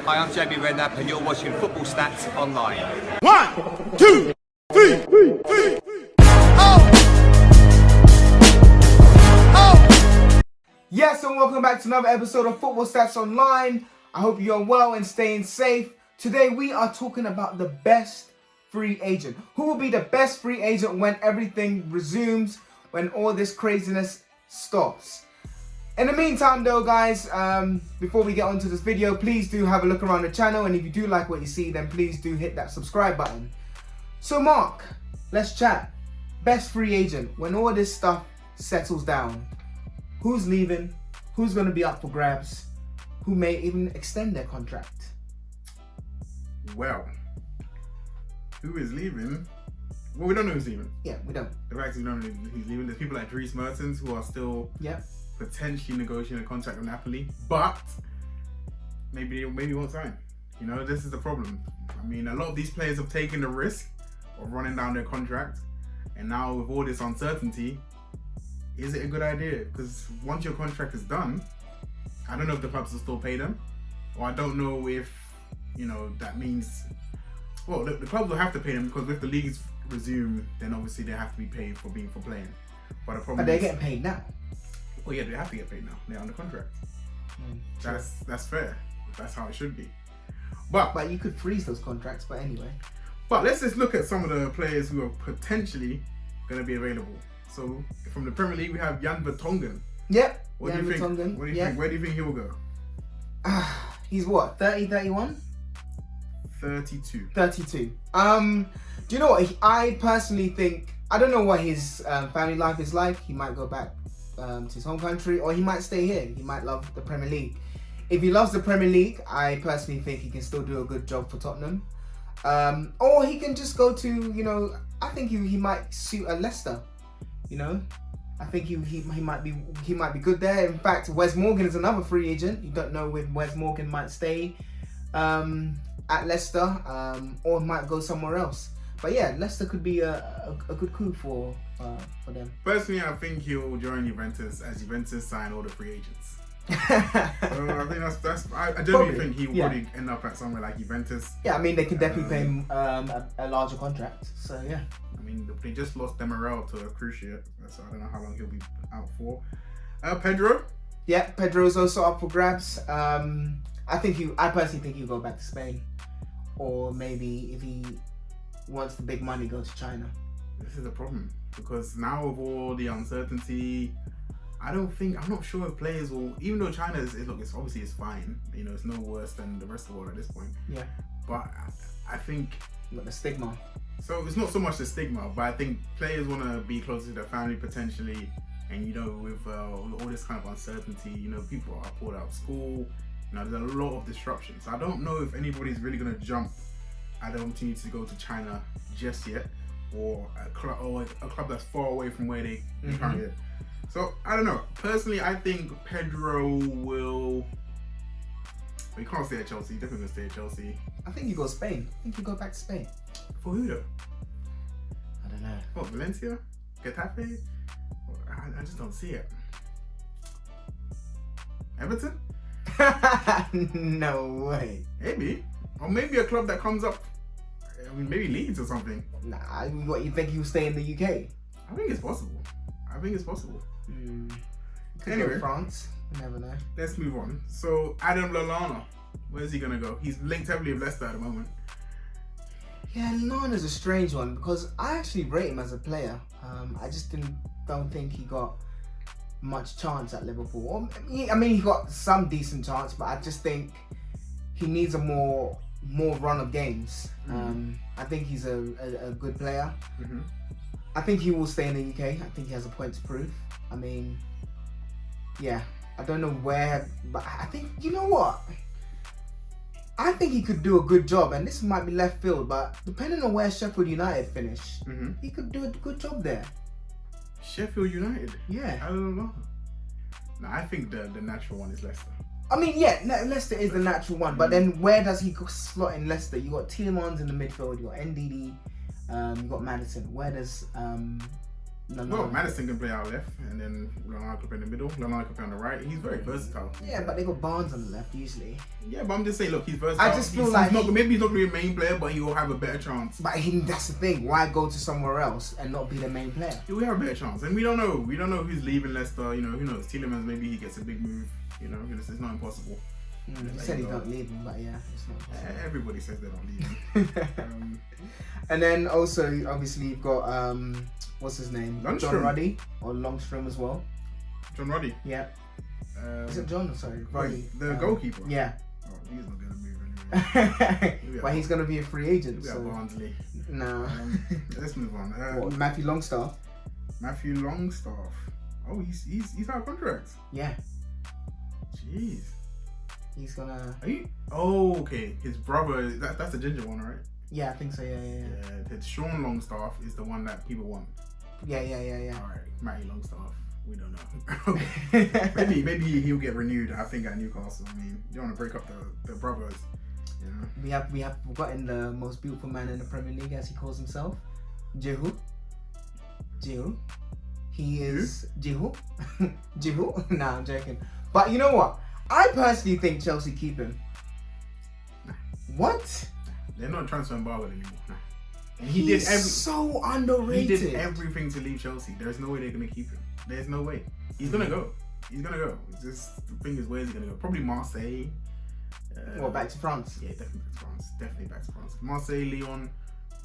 Hi, I'm JB Redknapp and you're watching Football Stats Online. 1, 2, 3. Yes, and welcome back to another episode of Football Stats Online. I hope you're well and staying safe. Today we are talking about the best free agent. Who will be the best free agent when everything resumes, when all this craziness stops? In the meantime though guys, before we get onto this video, please do have a look around the channel, and if you do like what you see, then please do hit that subscribe button. So Mark, let's chat. Best free agent, when all this stuff settles down. Who's leaving? Who's going to be up for grabs? Who may even extend their contract? Well, who is leaving? Well, we don't know who's leaving. Yeah, we don't. The fact is we don't know who's leaving. There's people like Dries Mertens who are still potentially negotiating a contract with Napoli, but maybe won't sign. You know, this is the problem. I mean, a lot of these players have taken the risk of running down their contract, and now with all this uncertainty, is it a good idea? Because once your contract is done, I don't know if the clubs will still pay them, or I don't know if, you know, that means, well, the clubs will have to pay them because if the leagues resume, then obviously they have to be paid for playing. But the problem But they're getting paid now. Well, yeah, they have to get paid now. They're under contract. That's fair. That's how it should be. But you could freeze those contracts. But anyway. But let's just look at some of the players who are potentially going to be available. So from the Premier League, we have Jan Vertonghen. Yep. What do you think? What do you think? Where do you think he will go? He's what? 30, 31? 32. 32. Do you know what? I personally think, I don't know what his family life is like. He might go back to his home country, or he might stay here. He might love the Premier League. If he loves the Premier League, I personally think he can still do a good job for Tottenham. Or he can just go to, you know, I think he might suit a Leicester. You know, I think he might be good there. In fact, Wes Morgan is another free agent. You don't know if Wes Morgan might stay at Leicester or might go somewhere else. But yeah, Leicester could be a good coup for them. Personally, I think he'll join Juventus as Juventus sign all the free agents. So I think that's I genuinely think he will probably end up at somewhere like Juventus. Yeah, I mean they could definitely pay him a larger contract. So yeah. I mean they just lost Demirel to a cruise ship, so I don't know how long he'll be out for. Pedro. Yeah, Pedro's also up for grabs. I personally think he'll go back to Spain, or maybe if he wants the big money, go to China. This is a problem because now with all the uncertainty, I'm not sure if players will, even though China it's obviously it's fine, you know, it's no worse than the rest of the world at this point. Yeah. But I think got the stigma. So it's not so much the stigma, but I think players want to be closer to their family potentially, and you know, with all this kind of uncertainty, you know, people are pulled out of school. You know, there's a lot of disruption. So I don't know if anybody's really gonna jump at the opportunity to go to China just yet, or a club that's far away from where they currently are. So I don't know. Personally, I think Pedro will. He can't stay at Chelsea. He's definitely gonna stay at Chelsea. I think you go Spain. I think you go back to Spain. For who though? I don't know. What, Valencia? Getafe? I just don't see it. Everton? No way. Maybe. Or maybe a club that comes up. I mean, maybe Leeds or something. Nah, what, you think he'll stay in the UK? I think it's possible. Could Anyway, go to France. You never know. Let's move on. So Adam Lallana, where's he gonna go? He's linked heavily with Leicester at the moment. Yeah, Lallana's a strange one because I actually rate him as a player. I just don't think he got much chance at Liverpool. I mean, he got some decent chance, but I just think he needs a more run of games. I think he's a good player. I think he will stay in the UK. I think he has a point to prove. I mean, yeah, I don't know where, but I think, you know what? I think he could do a good job, and this might be left field, but depending on where Sheffield United finish, he could do a good job there. Sheffield United? Yeah. I don't know. No, I think the natural one is Leicester. I mean, yeah, Leicester is the natural one, but then where does he slot in Leicester? You got Tielemans in the midfield, you got NDD, you got Maddison. Where does Well, Madison can play out left, and then Lallana can play in the middle. Lallana can play on the right. He's very versatile. Yeah, but they got Barnes on the left usually. Yeah, but I'm just saying, look, he's versatile. I just feel like maybe he's not going to be a main player, but he will have a better chance. But that's the thing. Why go to somewhere else and not be the main player? He will have a better chance, and we don't know. We don't know who's leaving Leicester. You know, who knows? Tielemans, maybe he gets a big move. You know, it's not impossible. He said he's not leaving, but yeah, it's not possible. Everybody says they're not leaving. And then also, obviously, you've got what's his name? Lundstrom. John Ruddy or Longstrom as well. John Ruddy. Yeah. Is it John? Sorry, Ruddy. The goalkeeper. Yeah. Oh, he's not going to move anyway. But he's going to be a free agent. We so. Barnsley. Nah. Let's move on. Matthew Longstaff. Matthew Longstaff. Oh, he's out of contract. Yeah. Jeez. He's gonna. Oh, okay. His brother. That's the ginger one, right? Yeah, I think so. Yeah. Sean Longstaff is the one that people want. Yeah. All right, Matty Longstaff. We don't know. maybe he'll get renewed. I think at Newcastle. I mean, you don't want to break up the brothers. You know? We have forgotten the most beautiful man in the Premier League, as he calls himself, Jihu. He is Jihu. Jihu. Nah, I'm joking. But you know what? I personally think Chelsea keep him. What? They're not transferring Barlow anymore. And He's so underrated. He did everything to leave Chelsea. There's no way they're gonna keep him. There's no way. He's gonna go. It's just the thing is, where is he gonna go? Probably Marseille. Back to France? Yeah, definitely back to France. Definitely back to France. Marseille, Lyon,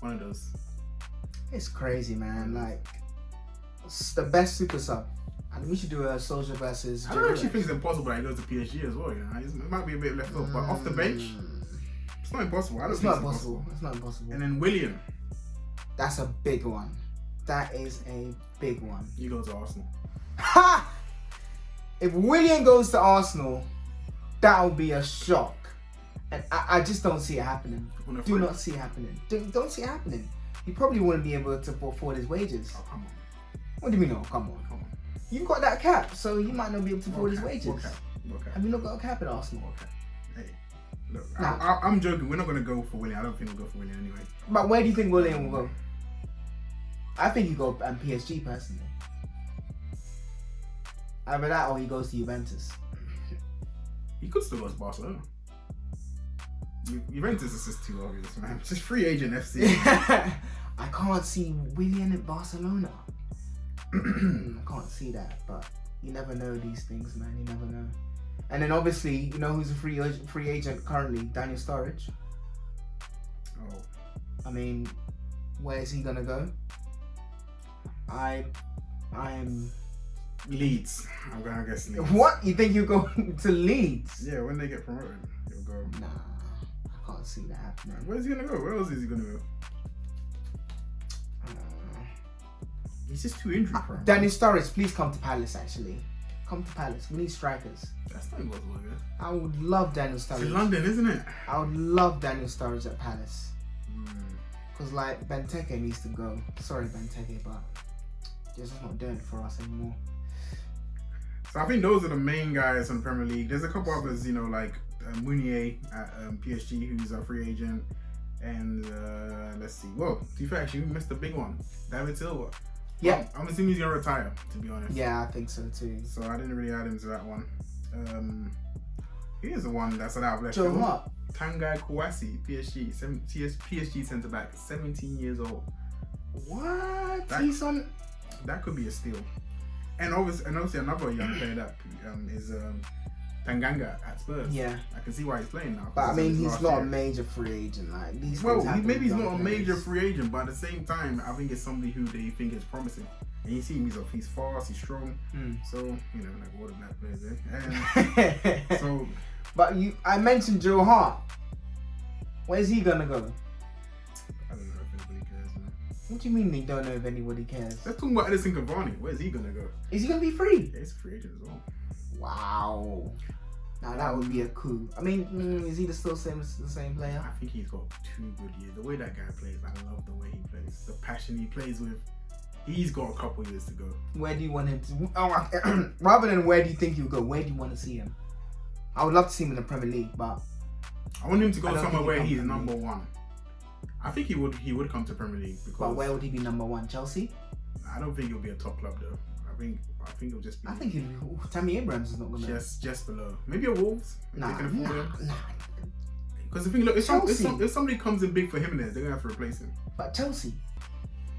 one of those. It's crazy, man. Like, it's the best super sub. And we should do a Solskjaer versus. I don't actually think it's impossible that he goes to PSG as well. You know, it might be a bit left off, but off the bench, it's not impossible. It's not impossible. And then Willian. That's a big one. That is a big one. You go to Arsenal. Ha! If Willian goes to Arsenal, that'll be a shock. And I just don't see it happening. Do not see it happening. Don't see it happening. He probably wouldn't be able to afford his wages. Oh, come on. What do you mean, oh, come on? You've got that cap, so you might not be able to afford his wages. What cap? Have you not got a cap at Arsenal? Okay. Hey, look, I'm joking. We're not going to go for Willian. I don't think we'll go for Willian anyway. But where do you think Willian will go? I think he go PSG personally. Either that or he goes to Juventus. He could still go to Barcelona. Juventus is just too obvious, man. Just free agent FC. I can't see Willian at Barcelona. I can't see that, but you never know these things, man. You never know. And then obviously, you know who's a free agent currently? Daniel Sturridge. Oh. I mean, where is he gonna go? I am Leeds. I'm gonna guess Leeds. What? You think you go to Leeds? Yeah, when they get promoted, he'll go. Nah, I can't see that happening. Where's he gonna go? Where else is he gonna go? He's just too injury prone. Daniel Sturridge, please come to Palace. Actually, come to Palace. We need strikers. That's not impossible, yeah. I would love Daniel Sturridge. It's in London, isn't it? I would love Daniel Sturridge at Palace. Because like Benteke needs to go. Sorry, Benteke, but just not doing it for us anymore. So I think those are the main guys on the Premier League. There's a couple others, you know, like Mounier at PSG, who's a free agent. And let's see. Well, to be fair, actually, we missed a big one. David Silva. Yeah. I'm assuming he's going to retire, to be honest. Yeah, I think so too. So I didn't really add him to that one. Here's the one that's out of left Joe field. what? Tanguy Kouassi, PSG centre back, 17 years old. What? He's on. That could be a steal. And obviously another young player that is Tanganga at Spurs. Yeah. I can see why he's playing now. But I mean, he's not a major free agent. Like these. Well, maybe he's not a major free agent, but at the same time, I think it's somebody who they think is promising. And you see him, he's fast, he's strong. So you know, like all the black players there. And so. But I mentioned Joe Hart. Where's he gonna go? I don't know if anybody cares, man. What do you mean they don't know if anybody cares? Let's talk about Edison Cavani. Where's he gonna go? Is he gonna be free? Yeah, he's a free agent as well. Wow. Now that would be a coup. I mean, is he the same player? I think he's got 2 good years. The way that guy plays, I love the way he plays. The passion he plays with. He's got a couple years to go. Where do you want him to? Oh, rather than where do you think he'll go? Where do you want to see him? I would love to see him in the Premier League, but I want him to go somewhere where he's number 1. I think he would come to Premier League because. But where would he be number 1? Chelsea? I don't think it'll be a top club though. I think it'll just be. I think Tammy Abrams is not gonna. Just below. Maybe a Wolves. Nah. Because the thing, look, if somebody comes in big for him, they're gonna have to replace him. But Chelsea.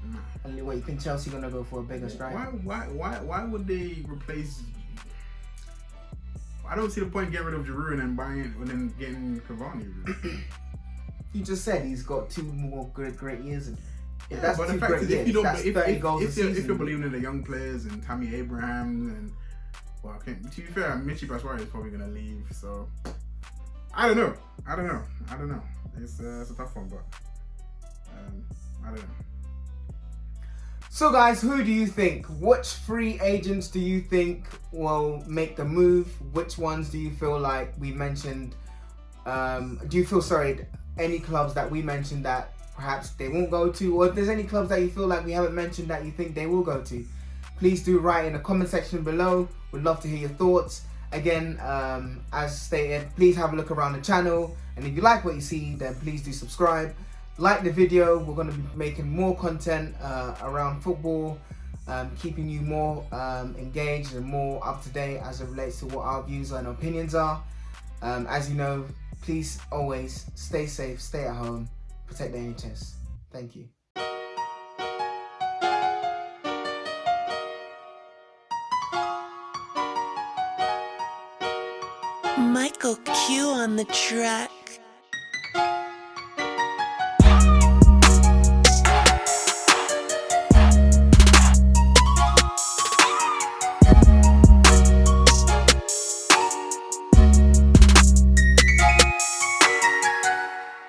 Nah. And what, you think Chelsea gonna go for a bigger striker? Why would they replace? I don't see the point getting rid of Giroud and then getting Cavani. You just said he's got 2 more great years. If that's but 2 great years, if you don't, if you're believing in the young players and Tammy Abraham and to be fair, Michy Batshuayi is probably gonna leave. So I don't know. It's a tough one, but I don't know. So guys, who do you think? Which free agents do you think will make the move? Which ones do you feel like we mentioned? Do you feel sorry? Any clubs that we mentioned that perhaps they won't go to, or if there's any clubs that you feel like we haven't mentioned that you think they will go to, please do write in the comment section below. We'd love to hear your thoughts. Again, as stated, please have a look around the channel, and if you like what you see, then please do subscribe. Like the video. We're going to be making more content around football, keeping you more engaged and more up to date as it relates to what our views and opinions are. As you know, please always stay safe, stay at home, protect the NHS. Thank you. Michael Q on the track.